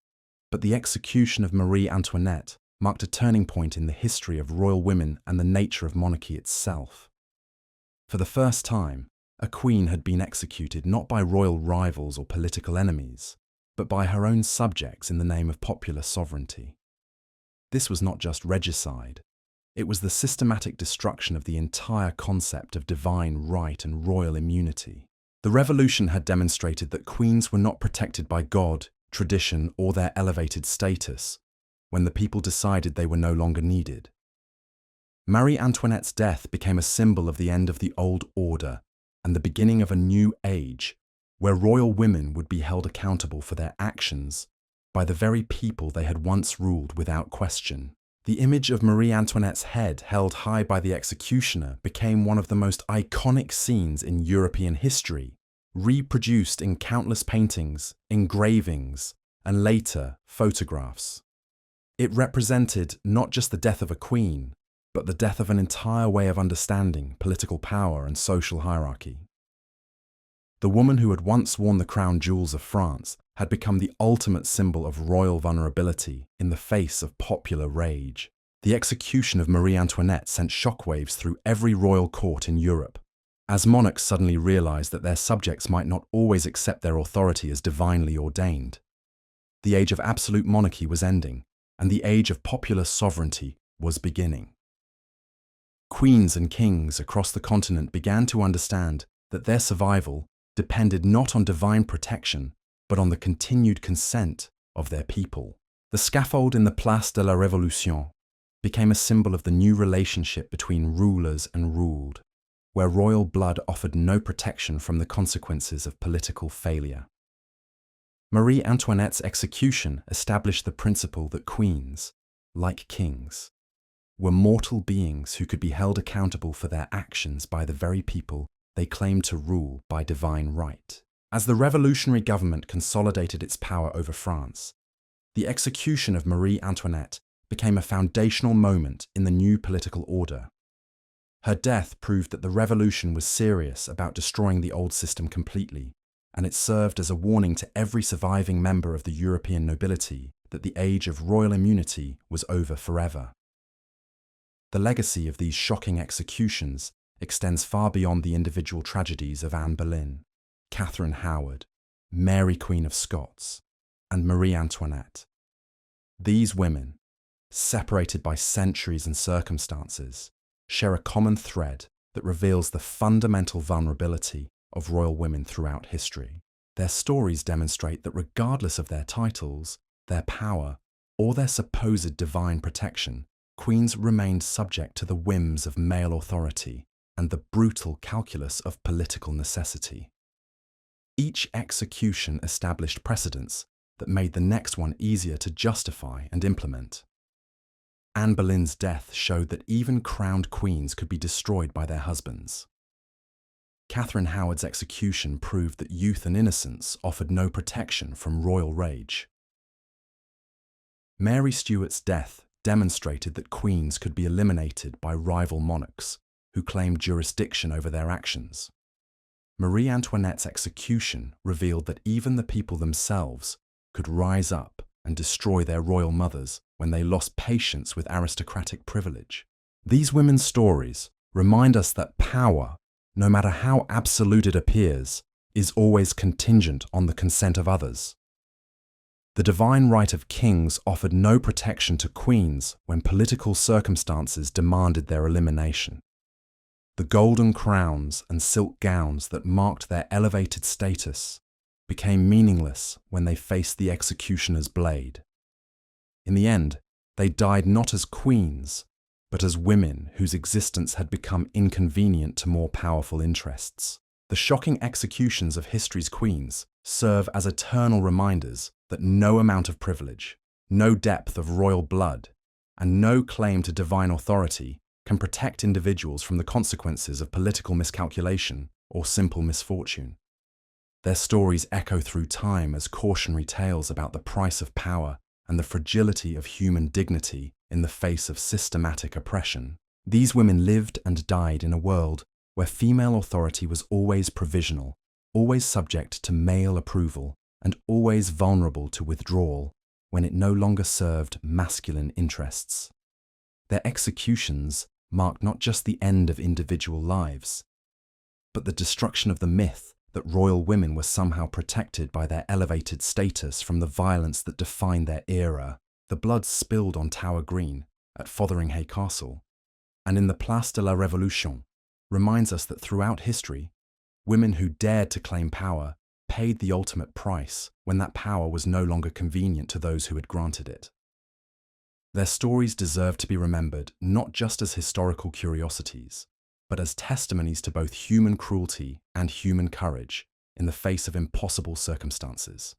A: But the execution of Marie Antoinette marked a turning point in the history of royal women and the nature of monarchy itself. For the first time, a queen had been executed not by royal rivals or political enemies, but by her own subjects in the name of popular sovereignty. This was not just regicide, it was the systematic destruction of the entire concept of divine right and royal immunity. The revolution had demonstrated that queens were not protected by God, tradition, or their elevated status when the people decided they were no longer needed. Marie Antoinette's death became a symbol of the end of the old order and the beginning of a new age where royal women would be held accountable for their actions by the very people they had once ruled without question. The image of Marie Antoinette's head held high by the executioner became one of the most iconic scenes in European history, reproduced in countless paintings, engravings, and later photographs. It represented not just the death of a queen, but the death of an entire way of understanding political power and social hierarchy. The woman who had once worn the crown jewels of France had become the ultimate symbol of royal vulnerability in the face of popular rage. The execution of Marie Antoinette sent shockwaves through every royal court in Europe, as monarchs suddenly realized that their subjects might not always accept their authority as divinely ordained. The age of absolute monarchy was ending, and the age of popular sovereignty was beginning. Queens and kings across the continent began to understand that their survival depended not on divine protection, but on the continued consent of their people. The scaffold in the Place de la Révolution became a symbol of the new relationship between rulers and ruled, where royal blood offered no protection from the consequences of political failure. Marie Antoinette's execution established the principle that queens, like kings, were mortal beings who could be held accountable for their actions by the very people they claimed to rule by divine right. As the revolutionary government consolidated its power over France, the execution of Marie Antoinette became a foundational moment in the new political order. Her death proved that the revolution was serious about destroying the old system completely, and it served as a warning to every surviving member of the European nobility that the age of royal immunity was over forever. The legacy of these shocking executions extends far beyond the individual tragedies of Anne Boleyn, Catherine Howard, Mary Queen of Scots, and Marie Antoinette. These women, separated by centuries and circumstances, share a common thread that reveals the fundamental vulnerability of royal women throughout history. Their stories demonstrate that regardless of their titles, their power, or their supposed divine protection, queens remained subject to the whims of male authority and the brutal calculus of political necessity. Each execution established precedents that made the next one easier to justify and implement. Anne Boleyn's death showed that even crowned queens could be destroyed by their husbands. Catherine Howard's execution proved that youth and innocence offered no protection from royal rage. Mary Stuart's death demonstrated that queens could be eliminated by rival monarchs who claimed jurisdiction over their actions. Marie Antoinette's execution revealed that even the people themselves could rise up and destroy their royal mothers when they lost patience with aristocratic privilege. These women's stories remind us that power, no matter how absolute it appears, is always contingent on the consent of others. The divine right of kings offered no protection to queens when political circumstances demanded their elimination. The golden crowns and silk gowns that marked their elevated status became meaningless when they faced the executioner's blade. In the end, they died not as queens, but as women whose existence had become inconvenient to more powerful interests. The shocking executions of history's queens serve as eternal reminders that no amount of privilege, no depth of royal blood, and no claim to divine authority can protect individuals from the consequences of political miscalculation or simple misfortune. Their stories echo through time as cautionary tales about the price of power and the fragility of human dignity in the face of systematic oppression. These women lived and died in a world where female authority was always provisional, always subject to male approval, and always vulnerable to withdrawal when it no longer served masculine interests. Their executions marked not just the end of individual lives, but the destruction of the myth that royal women were somehow protected by their elevated status from the violence that defined their era. The blood spilled on Tower Green at Fotheringhay Castle and in the Place de la Révolution reminds us that throughout history, women who dared to claim power paid the ultimate price when that power was no longer convenient to those who had granted it. Their stories deserve to be remembered not just as historical curiosities, but as testimonies to both human cruelty and human courage in the face of impossible circumstances.